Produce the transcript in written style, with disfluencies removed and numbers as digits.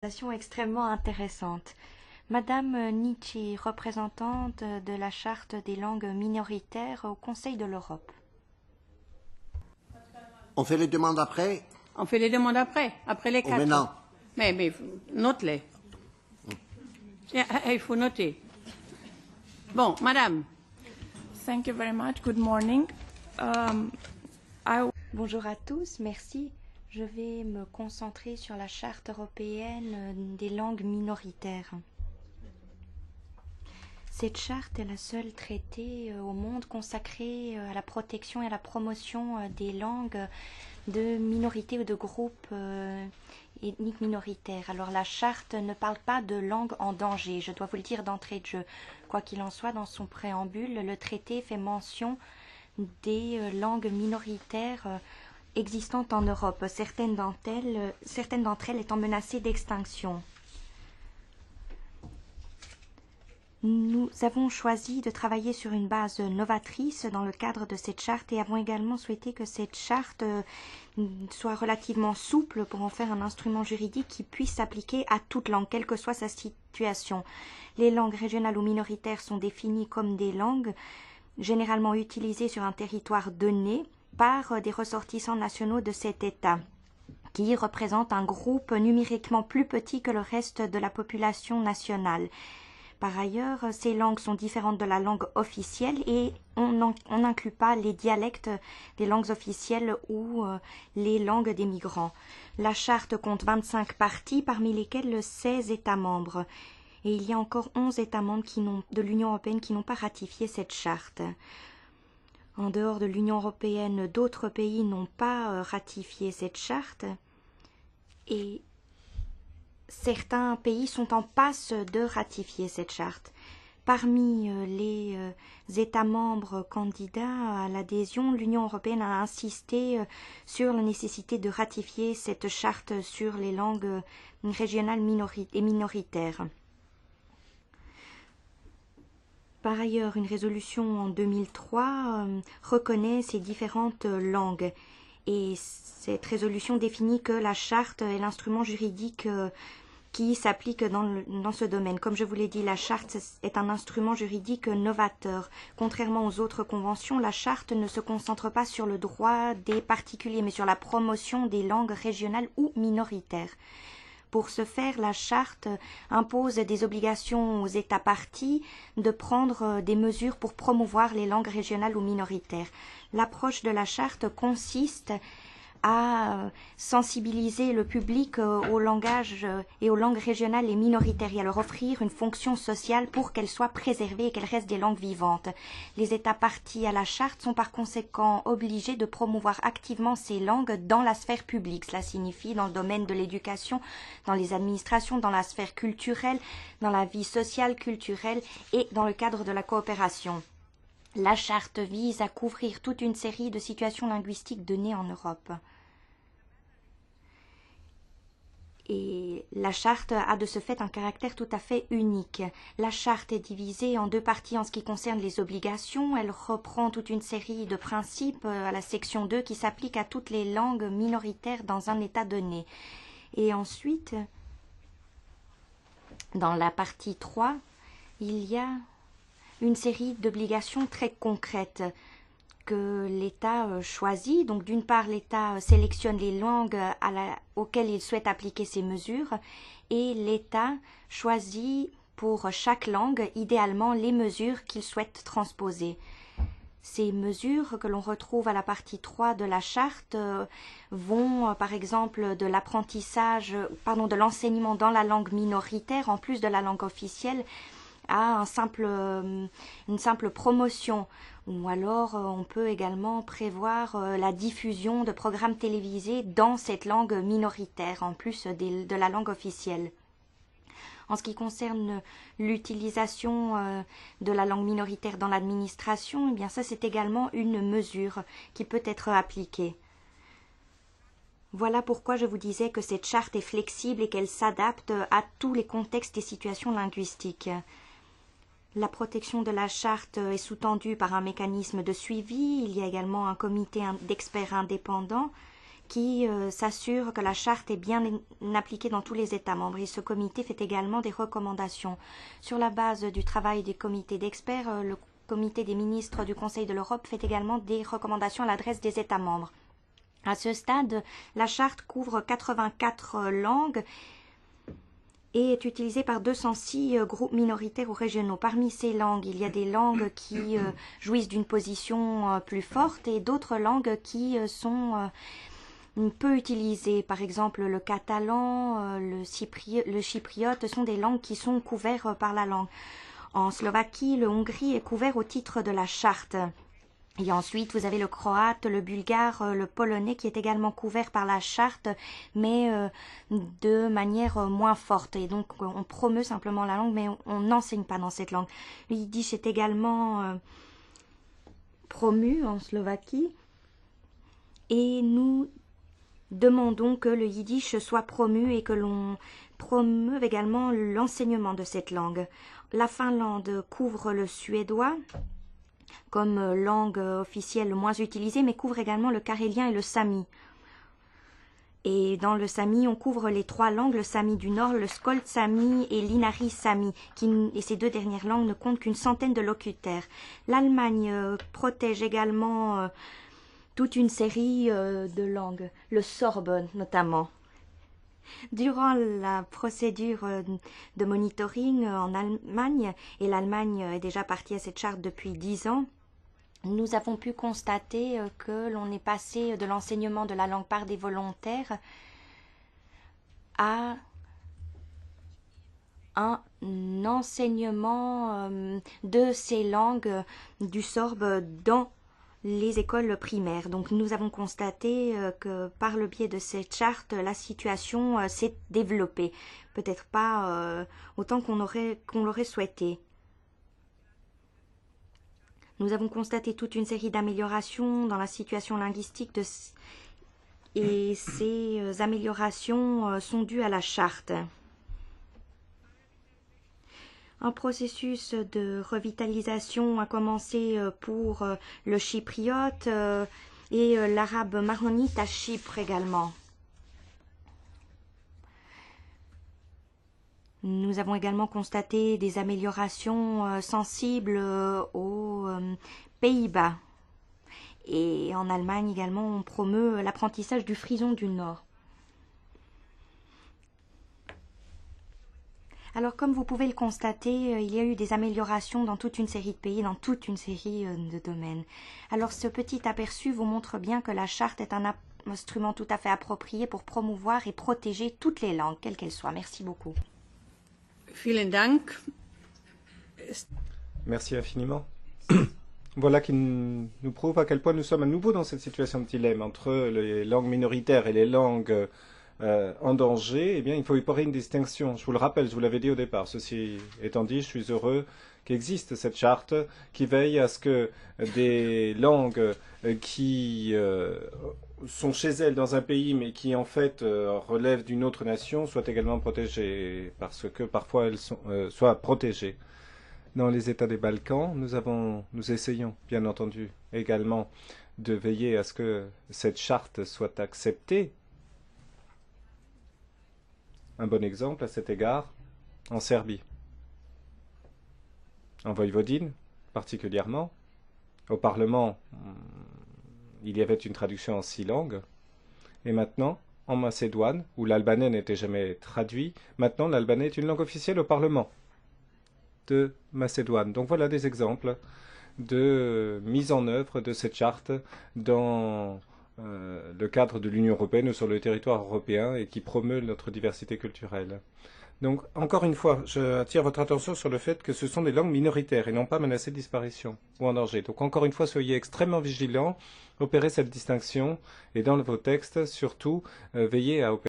Extrêmement intéressante. Madame Nietzsche, représentante de la Charte des langues minoritaires au Conseil de l'Europe. On fait les demandes après? On fait les demandes après les quatre. Maintenant. Mais note-les. Il faut noter. Bon, madame. Thank you very much. Good morning. Bonjour à tous, merci. Je vais me concentrer sur la Charte européenne des langues minoritaires. Cette charte est la seule traité au monde consacrée à la protection et à la promotion des langues de minorités ou de groupes ethniques minoritaires. Alors la charte ne parle pas de langue en danger, je dois vous le dire d'entrée de jeu. Quoi qu'il en soit, dans son préambule, le traité fait mention des langues minoritaires existantes en Europe, certaines d'entre elles étant menacées d'extinction. Nous avons choisi de travailler sur une base novatrice dans le cadre de cette charte et avons également souhaité que cette charte soit relativement souple pour en faire un instrument juridique qui puisse s'appliquer à toute langue, quelle que soit sa situation. Les langues régionales ou minoritaires sont définies comme des langues généralement utilisées sur un territoire donné par des ressortissants nationaux de cet État, qui représente un groupe numériquement plus petit que le reste de la population nationale. Par ailleurs, ces langues sont différentes de la langue officielle et on n'inclut pas les dialectes des langues officielles ou les langues des migrants. La charte compte 25 parties, parmi lesquelles 16 États membres. Et il y a encore 11 États membres de l'Union européenne qui n'ont pas ratifié cette charte. En dehors de l'Union européenne, d'autres pays n'ont pas ratifié cette charte et certains pays sont en passe de ratifier cette charte. Parmi les États membres candidats à l'adhésion, l'Union européenne a insisté sur la nécessité de ratifier cette charte sur les langues régionales et minoritaires. Par ailleurs, une résolution en 2003 reconnaît ces différentes langues et cette résolution définit que la charte est l'instrument juridique qui s'applique dans ce domaine. Comme je vous l'ai dit, la charte est un instrument juridique novateur. Contrairement aux autres conventions, la charte ne se concentre pas sur le droit des particuliers, mais sur la promotion des langues régionales ou minoritaires. Pour ce faire, la charte impose des obligations aux États parties de prendre des mesures pour promouvoir les langues régionales ou minoritaires. L'approche de la charte consiste à sensibiliser le public au langage et aux langues régionales et minoritaires et à leur offrir une fonction sociale pour qu'elles soient préservées et qu'elles restent des langues vivantes. Les États parties à la charte sont par conséquent obligés de promouvoir activement ces langues dans la sphère publique. Cela signifie dans le domaine de l'éducation, dans les administrations, dans la sphère culturelle, dans la vie sociale, culturelle et dans le cadre de la coopération. La charte vise à couvrir toute une série de situations linguistiques données en Europe. Et la charte a de ce fait un caractère tout à fait unique. La charte est divisée en deux parties en ce qui concerne les obligations. Elle reprend toute une série de principes à la section 2 qui s'appliquent à toutes les langues minoritaires dans un État donné. Et ensuite, dans la partie 3, il y a une série d'obligations très concrètes que l'État choisit. Donc d'une part, l'État sélectionne les langues auxquelles il souhaite appliquer ces mesures et l'État choisit pour chaque langue idéalement les mesures qu'il souhaite transposer. Ces mesures que l'on retrouve à la partie 3 de la charte vont par exemple de de l'enseignement dans la langue minoritaire en plus de la langue officielle à une simple promotion. Ou alors on peut également prévoir la diffusion de programmes télévisés dans cette langue minoritaire, en plus de la langue officielle. En ce qui concerne l'utilisation de la langue minoritaire dans l'administration, eh bien ça c'est également une mesure qui peut être appliquée. Voilà pourquoi je vous disais que cette charte est flexible et qu'elle s'adapte à tous les contextes et situations linguistiques. La protection de la charte est sous-tendue par un mécanisme de suivi. Il y a également un comité d'experts indépendants qui s'assure que la charte est bien appliquée dans tous les États membres. Et ce comité fait également des recommandations. Sur la base du travail des comités d'experts, le comité des ministres du Conseil de l'Europe fait également des recommandations à l'adresse des États membres. À ce stade, la charte couvre 84 langues et est utilisée par 206 groupes minoritaires ou régionaux. Parmi ces langues, il y a des langues qui jouissent d'une position plus forte et d'autres langues qui sont peu utilisées. Par exemple, le catalan, le chypriote sont des langues qui sont couvertes par la langue. En Slovaquie, le hongrois est couvert au titre de la charte. Et ensuite, vous avez le croate, le bulgare, le polonais qui est également couvert par la charte, mais de manière moins forte. Et donc, on promeut simplement la langue, mais on n'enseigne pas dans cette langue. Le yiddish est également promu en Slovaquie. Et nous demandons que le yiddish soit promu et que l'on promeuve également l'enseignement de cette langue. La Finlande couvre le suédois comme langue officielle le moins utilisée, mais couvre également le carélien et le sami. Et dans le sami, on couvre les 3 langues, le sami du Nord, le skolt sami et l'inari sami, et ces 2 dernières langues ne comptent qu'une centaine de locutaires. L'Allemagne protège également toute une série de langues, le sorbe notamment. Durant la procédure de monitoring en Allemagne, et l'Allemagne est déjà partie à cette charte depuis 10 ans, nous avons pu constater que l'on est passé de l'enseignement de la langue par des volontaires à un enseignement de ces langues du sorbe dans les écoles primaires. Donc nous avons constaté que par le biais de cette charte, la situation s'est développée. Peut-être pas autant qu'on l'aurait souhaité. Nous avons constaté toute une série d'améliorations dans la situation linguistique et ces améliorations sont dues à la charte. Un processus de revitalisation a commencé pour le chypriote et l'arabe maronite à Chypre également. Nous avons également constaté des améliorations sensibles aux Pays-Bas. Et en Allemagne également, on promeut l'apprentissage du frison du Nord. Alors, comme vous pouvez le constater, il y a eu des améliorations dans toute une série de pays, dans toute une série de domaines. Alors, ce petit aperçu vous montre bien que la charte est un instrument tout à fait approprié pour promouvoir et protéger toutes les langues, quelles qu'elles soient. Merci beaucoup. Vielen Dank. Merci infiniment. Voilà qui nous prouve à quel point nous sommes à nouveau dans cette situation de dilemme entre les langues minoritaires et les langues en danger. Eh bien, il faut y porter une distinction. Je vous le rappelle, je vous l'avais dit au départ. Ceci étant dit, je suis heureux qu'existe cette charte qui veille à ce que des langues qui sont chez elles dans un pays mais qui en fait relèvent d'une autre nation soient également protégées parce que parfois elles soient protégées. Dans les États des Balkans, nous essayons bien entendu également de veiller à ce que cette charte soit acceptée. Un bon exemple à cet égard, en Serbie. En Voïvodine, particulièrement, au Parlement, il y avait une traduction en 6 langues. Et maintenant, en Macédoine, où l'albanais n'était jamais traduit, maintenant l'albanais est une langue officielle au Parlement de Macédoine. Donc voilà des exemples de mise en œuvre de cette charte dans le cadre de l'Union européenne ou sur le territoire européen et qui promeut notre diversité culturelle. Donc, encore une fois, j'attire votre attention sur le fait que ce sont des langues minoritaires et non pas menacées de disparition ou en danger. Donc, encore une fois, soyez extrêmement vigilants, opérez cette distinction et dans vos textes, surtout, veillez à opérer